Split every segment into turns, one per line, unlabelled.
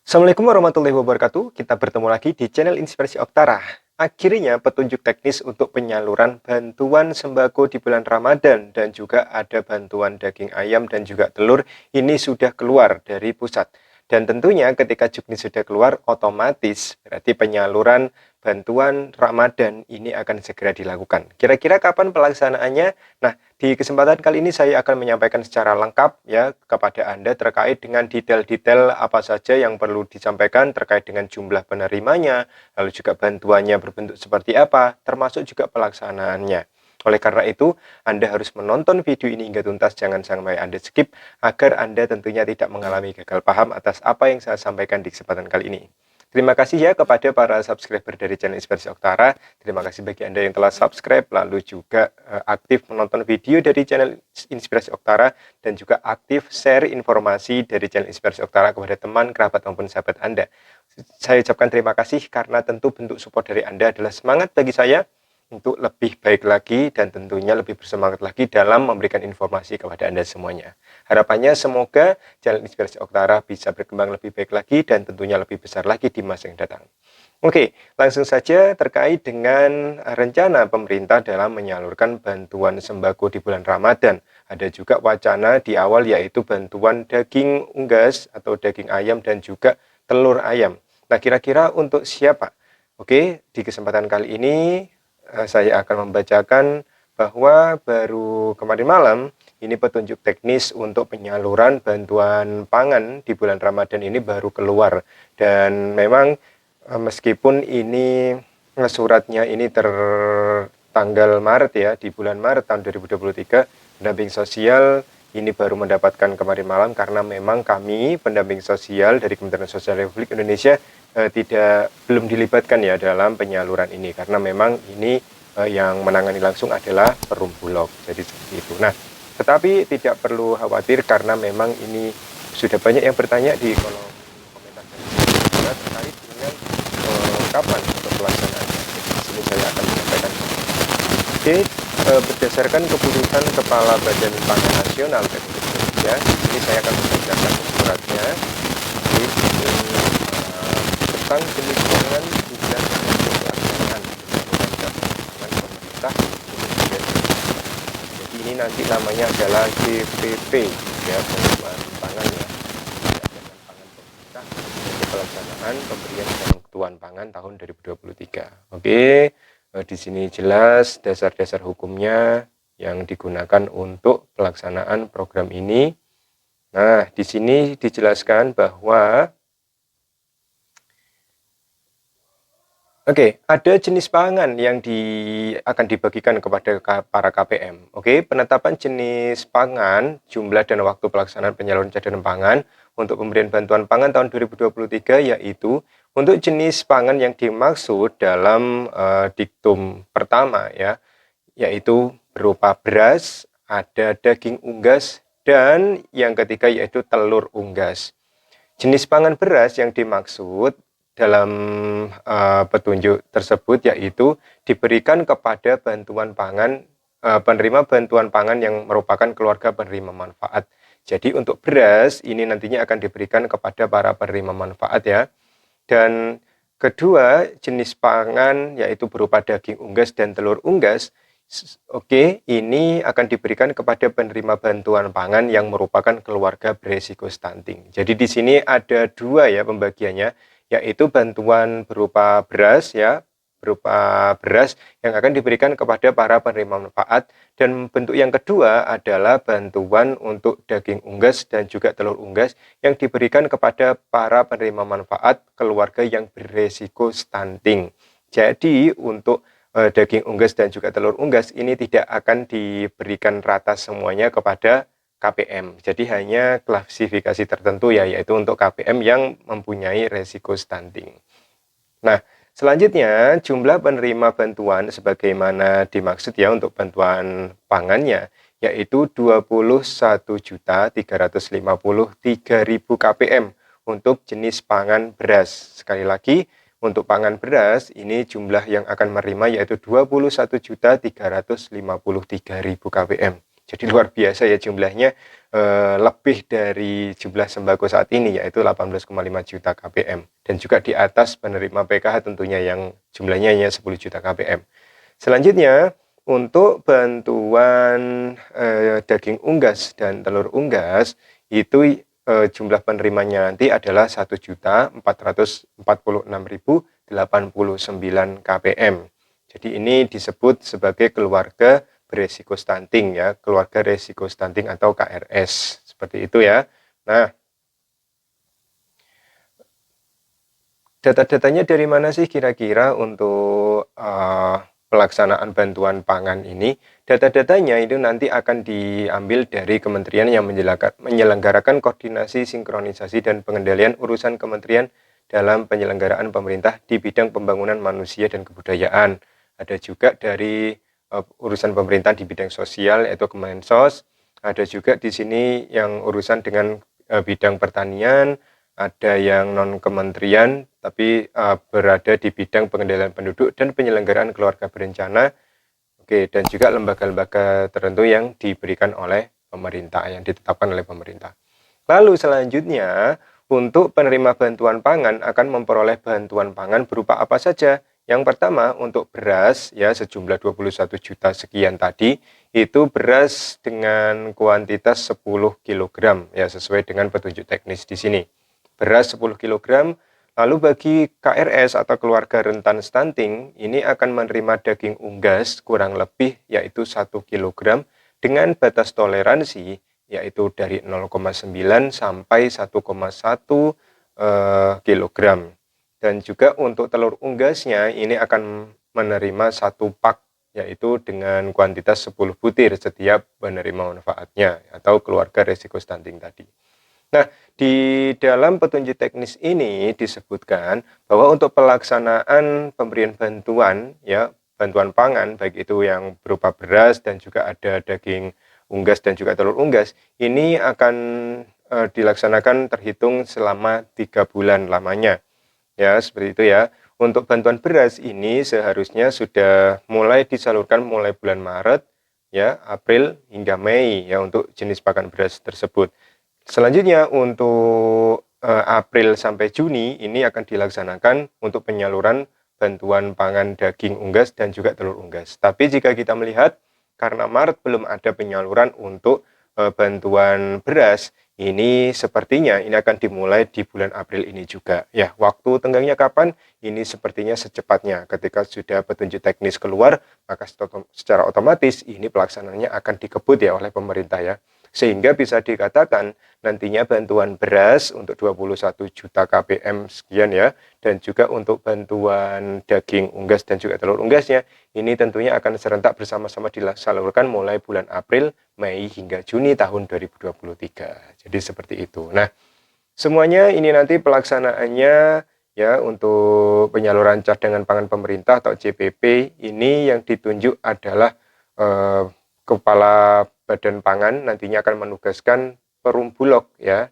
Assalamualaikum warahmatullahi wabarakatuh. Kita bertemu lagi di channel Inspirasi Oktara. Akhirnya petunjuk teknis untuk penyaluran bantuan sembako di bulan Ramadan dan juga ada bantuan daging ayam dan juga telur ini sudah keluar dari pusat. Dan tentunya ketika juknis sudah keluar otomatis berarti penyaluran bantuan Ramadan ini akan segera dilakukan. Kira-kira kapan pelaksanaannya? Nah, di kesempatan kali ini saya akan menyampaikan secara lengkap ya kepada Anda terkait dengan detail-detail apa saja yang perlu disampaikan terkait dengan jumlah penerimanya, lalu juga bantuannya berbentuk seperti apa, termasuk juga pelaksanaannya. Oleh karena itu, Anda harus menonton video ini hingga tuntas, jangan sampai Anda skip, agar Anda tentunya tidak mengalami gagal paham atas apa yang saya sampaikan di kesempatan kali ini. Terima kasih ya kepada para subscriber dari channel Inspirasi Oktara. Terima kasih bagi Anda yang telah subscribe, lalu juga aktif menonton video dari channel Inspirasi Oktara, dan juga aktif share informasi dari channel Inspirasi Oktara kepada teman, kerabat, maupun sahabat Anda. Saya ucapkan terima kasih karena tentu bentuk support dari Anda adalah semangat bagi saya untuk lebih baik lagi dan tentunya lebih bersemangat lagi dalam memberikan informasi kepada Anda semuanya. Harapannya semoga channel Inspirasi Oktara bisa berkembang lebih baik lagi dan tentunya lebih besar lagi di masa yang datang. Oke, langsung saja terkait dengan rencana pemerintah dalam menyalurkan bantuan sembako di bulan Ramadan. Ada juga wacana di awal yaitu bantuan daging unggas atau daging ayam dan juga telur ayam. Nah, kira-kira untuk siapa? Oke, di kesempatan kali ini saya akan membacakan bahwa baru kemarin malam ini petunjuk teknis untuk penyaluran bantuan pangan di bulan Ramadan ini baru keluar. Dan memang meskipun ini suratnya ini tertanggal Maret ya, di bulan Maret tahun 2023, pendamping sosial ini baru mendapatkan kemarin malam karena memang kami pendamping sosial dari Kementerian Sosial Republik Indonesia belum dilibatkan ya dalam penyaluran ini karena memang ini yang menangani langsung adalah Perum Bulog. Jadi seperti itu. Nah, tetapi tidak perlu khawatir karena memang ini sudah banyak yang bertanya di kolom komentar terkait dengan kapan untuk pelaksanaannya. Di sini saya akan menyampaikan. Oke, berdasarkan keputusan Kepala Badan Pangan Nasional Republik Indonesia, ini saya akan membacakan suratnya tentang jenis pangan, jumlah dan pelaksanaan penyaluran pangan pemerintah Indonesia. Jadi ini nanti namanya adalah DPP ya, pengelolaan pangan ya, cadangan pangan pemerintah untuk pelaksanaan pemberian bantuan pangan tahun 2023. Oke, di sini jelas dasar-dasar hukumnya yang digunakan untuk pelaksanaan program ini. Nah, di sini dijelaskan bahwa ada jenis pangan yang akan dibagikan kepada para KPM. Penetapan jenis pangan, jumlah dan waktu pelaksanaan penyaluran cadangan pangan untuk pemberian bantuan pangan tahun 2023 yaitu untuk jenis pangan yang dimaksud dalam diktum pertama ya, yaitu berupa beras, ada daging unggas, dan yang ketiga yaitu telur unggas. Jenis pangan beras yang dimaksud dalam petunjuk tersebut yaitu diberikan kepada penerima bantuan pangan yang merupakan keluarga penerima manfaat. Jadi untuk beras ini nantinya akan diberikan kepada para penerima manfaat ya. Dan kedua jenis pangan yaitu berupa daging unggas dan telur unggas. Ini akan diberikan kepada penerima bantuan pangan yang merupakan keluarga beresiko stunting. Jadi di sini ada dua ya pembagiannya, yaitu bantuan berupa beras ya, berupa beras yang akan diberikan kepada para penerima manfaat, dan bentuk yang kedua adalah bantuan untuk daging unggas dan juga telur unggas yang diberikan kepada para penerima manfaat keluarga yang beresiko stunting. Jadi untuk daging unggas dan juga telur unggas ini tidak akan diberikan rata semuanya kepada KPM. Jadi hanya klasifikasi tertentu ya, yaitu untuk KPM yang mempunyai resiko stunting. Nah, selanjutnya jumlah penerima bantuan sebagaimana dimaksud ya untuk bantuan pangannya yaitu 21.353.000 KPM untuk jenis pangan beras. Sekali lagi, untuk pangan beras ini jumlah yang akan menerima yaitu 21.353.000 KPM. Jadi luar biasa ya jumlahnya, lebih dari jumlah sembako saat ini, yaitu 18,5 juta kpm. Dan juga di atas penerima PKH tentunya yang jumlahnya hanya 10 juta kpm. Selanjutnya, untuk bantuan daging unggas dan telur unggas, itu jumlah penerimanya nanti adalah 1.446.089 kpm. Jadi ini disebut sebagai keluarga beresiko stunting ya, keluarga resiko stunting atau KRS, seperti itu ya. Nah, data-datanya dari mana sih kira-kira untuk pelaksanaan bantuan pangan ini? Data-datanya itu nanti akan diambil dari kementerian yang menyelenggarakan koordinasi, sinkronisasi, dan pengendalian urusan kementerian dalam penyelenggaraan pemerintah di bidang pembangunan manusia dan kebudayaan. Ada juga dari urusan pemerintahan di bidang sosial yaitu Kemensos, ada juga di sini yang urusan dengan bidang pertanian, ada yang non kementerian tapi berada di bidang pengendalian penduduk dan penyelenggaraan keluarga berencana, oke, dan juga lembaga-lembaga tertentu yang diberikan oleh pemerintah, yang ditetapkan oleh pemerintah. Lalu selanjutnya untuk penerima bantuan pangan akan memperoleh bantuan pangan berupa apa saja? Yang pertama untuk beras ya sejumlah 21 juta sekian tadi, itu beras dengan kuantitas 10 kg ya sesuai dengan petunjuk teknis di sini. Beras 10 kg. Lalu bagi KRS atau keluarga rentan stunting ini akan menerima daging unggas kurang lebih yaitu 1 kg dengan batas toleransi yaitu dari 0,9 sampai 1,1 kg. Dan juga untuk telur unggasnya ini akan menerima 1 pak yaitu dengan kuantitas 10 butir setiap penerima manfaatnya atau keluarga resiko stunting tadi. Nah, di dalam petunjuk teknis ini disebutkan bahwa untuk pelaksanaan pemberian bantuan ya, bantuan pangan baik itu yang berupa beras dan juga ada daging unggas dan juga telur unggas, ini akan dilaksanakan terhitung selama 3 bulan lamanya. Ya, seperti itu ya. Untuk bantuan beras ini seharusnya sudah mulai disalurkan mulai bulan Maret, ya, April hingga Mei ya untuk jenis pakan beras tersebut. Selanjutnya untuk April sampai Juni ini akan dilaksanakan untuk penyaluran bantuan pangan daging unggas dan juga telur unggas. Tapi jika kita melihat karena Maret belum ada penyaluran untuk bantuan beras, ini sepertinya ini akan dimulai di bulan April ini juga. Ya, waktu tenggangnya kapan? Ini sepertinya secepatnya. Ketika sudah petunjuk teknis keluar, maka secara otomatis ini pelaksanaannya akan dikebut ya oleh pemerintah ya. Sehingga bisa dikatakan nantinya bantuan beras untuk 21 juta kpm sekian ya, dan juga untuk bantuan daging unggas dan juga telur unggasnya, ini tentunya akan serentak bersama-sama disalurkan mulai bulan April, Mei hingga Juni tahun 2023. Jadi seperti itu. Nah, semuanya ini nanti pelaksanaannya ya untuk penyaluran cadangan pangan pemerintah atau CPP ini yang ditunjuk adalah Kepala Badan Pangan nantinya akan menugaskan Perum Bulog ya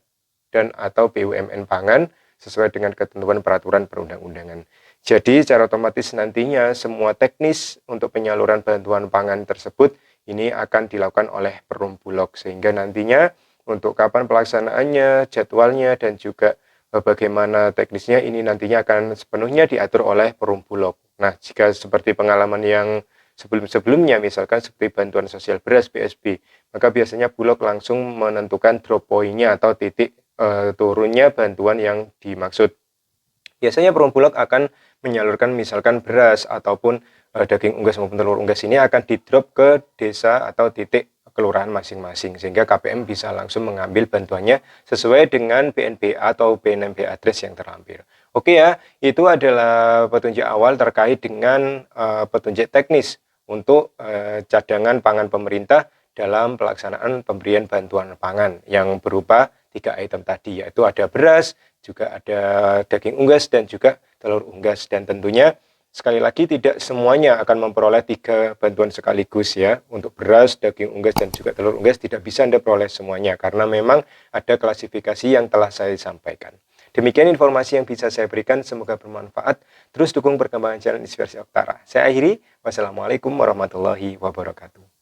dan atau BUMN Pangan sesuai dengan ketentuan peraturan perundang-undangan. Jadi secara otomatis nantinya semua teknis untuk penyaluran bantuan pangan tersebut ini akan dilakukan oleh Perum Bulog sehingga nantinya untuk kapan pelaksanaannya, jadwalnya dan juga bagaimana teknisnya ini nantinya akan sepenuhnya diatur oleh Perum Bulog. Nah, jika seperti pengalaman yang sebelum-sebelumnya misalkan seperti bantuan sosial beras BSB, maka biasanya Bulog langsung menentukan drop point-nya atau titik turunnya bantuan yang dimaksud. Biasanya Perum Bulog akan menyalurkan misalkan beras ataupun daging unggas maupun telur unggas ini akan di-drop ke desa atau titik kelurahan masing-masing sehingga KPM bisa langsung mengambil bantuannya sesuai dengan BNPA atau BNMB address yang terlampir. Oke ya, itu adalah petunjuk awal terkait dengan petunjuk teknis untuk cadangan pangan pemerintah dalam pelaksanaan pemberian bantuan pangan yang berupa 3 item tadi, yaitu ada beras, juga ada daging unggas dan juga telur unggas. Dan tentunya sekali lagi tidak semuanya akan memperoleh 3 bantuan sekaligus ya. Untuk beras, daging unggas dan juga telur unggas tidak bisa Anda peroleh semuanya karena memang ada klasifikasi yang telah saya sampaikan. Demikian informasi yang bisa saya berikan, semoga bermanfaat. Terus dukung perkembangan channel Inspirasi Oktara. Saya akhiri, wassalamualaikum warahmatullahi wabarakatuh.